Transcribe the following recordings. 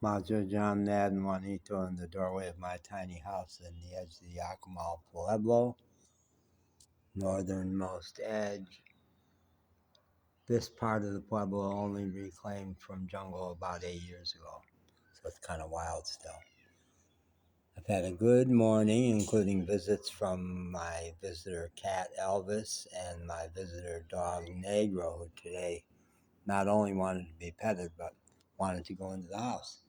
Majo John Nad and Juanito in the doorway of my tiny house in the edge of the Yacumal Pueblo, northernmost edge. This part of the Pueblo only reclaimed from jungle about 8 years ago, so it's kind of wild still. I've had a good morning, including visits from my visitor cat Elvis and my visitor dog Negro, who today not only wanted to be petted, but wanted to go into the house.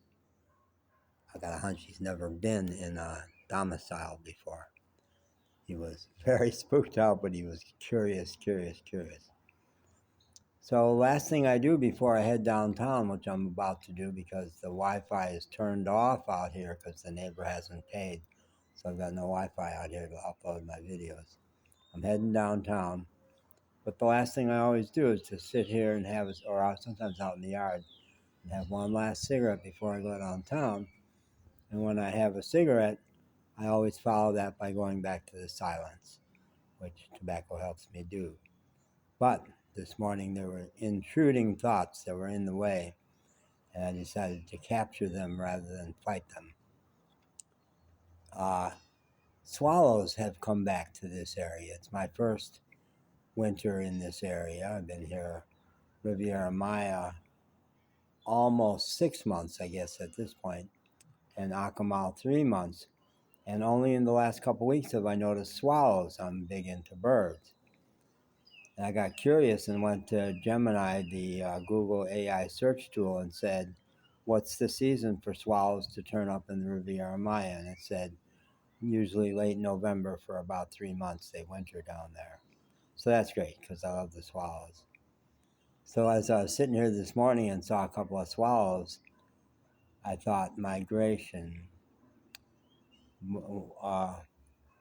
I got a hunch he's never been in a domicile before. He was very spooked out, but he was curious. So last thing I do before I head downtown, which I'm about to do because the Wi-Fi is turned off out here because the neighbor hasn't paid. So I've got no Wi-Fi out here to upload my videos. I'm heading downtown. But the last thing I always do is to sit here and have, or sometimes out in the yard, and have one last cigarette before I go downtown. And when I have a cigarette, I always follow that by going back to the silence, which tobacco helps me do. But this morning there were intruding thoughts that were in the way, and I decided to capture them rather than fight them. Swallows have come back to this area. It's my first winter in this area. I've been here, Riviera Maya, almost 6 months, I guess, at this point, and Akumal 3 months. And only in the last couple weeks have I noticed swallows. I'm big into birds. And I got curious and went to Gemini, the Google AI search tool, and said, what's the season for swallows to turn up in the Riviera Maya? And it said, usually late November for about 3 months. They winter down there. So that's great because I love the swallows. So as I was sitting here this morning and saw a couple of swallows, I thought migration.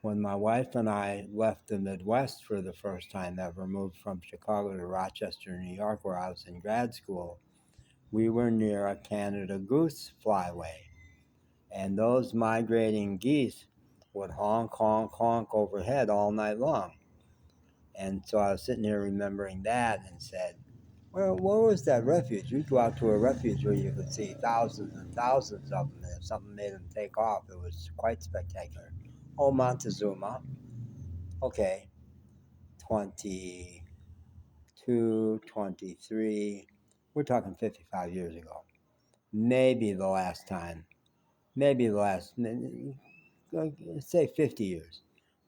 When my wife and I left the Midwest for the first time ever, moved from Chicago to Rochester, New York, where I was in grad school, we were near a Canada goose flyway. And those migrating geese would honk, honk, honk overhead all night long. And so I was sitting here remembering that and said, well, where was that refuge? You'd go out to a refuge where you could see thousands and thousands of them. And if something made them take off, it was quite spectacular. Oh, Montezuma. Okay, 22, 23. We're talking 55 years ago. Maybe the last time. Say 50 years.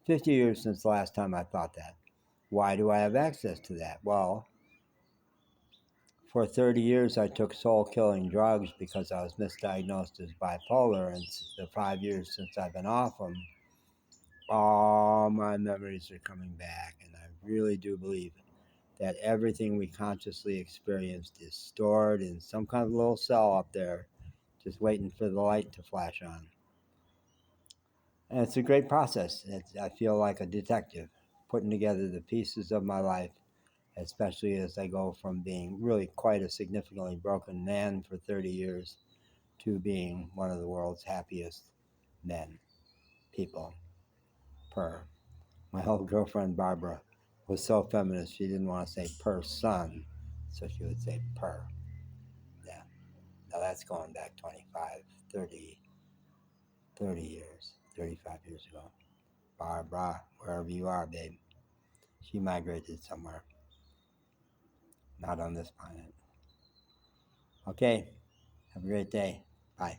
50 years since the last time I thought that. Why do I have access to that? Well, for 30 years I took soul-killing drugs because I was misdiagnosed as bipolar, and the 5 years since I've been off them, all my memories are coming back, and I really do believe that everything we consciously experienced is stored in some kind of little cell up there, just waiting for the light to flash on. And it's a great process. I feel like a detective putting together the pieces of my life, especially as I go from being really quite a significantly broken man for 30 years to being one of the world's happiest people. My old girlfriend Barbara was so feminist, she didn't want to say person, so she would say per. Yeah. Now that's going back 25, 30 years, 35 years ago. Barbara, wherever you are, babe. She migrated somewhere. Not on this planet. Okay. Have a great day. Bye.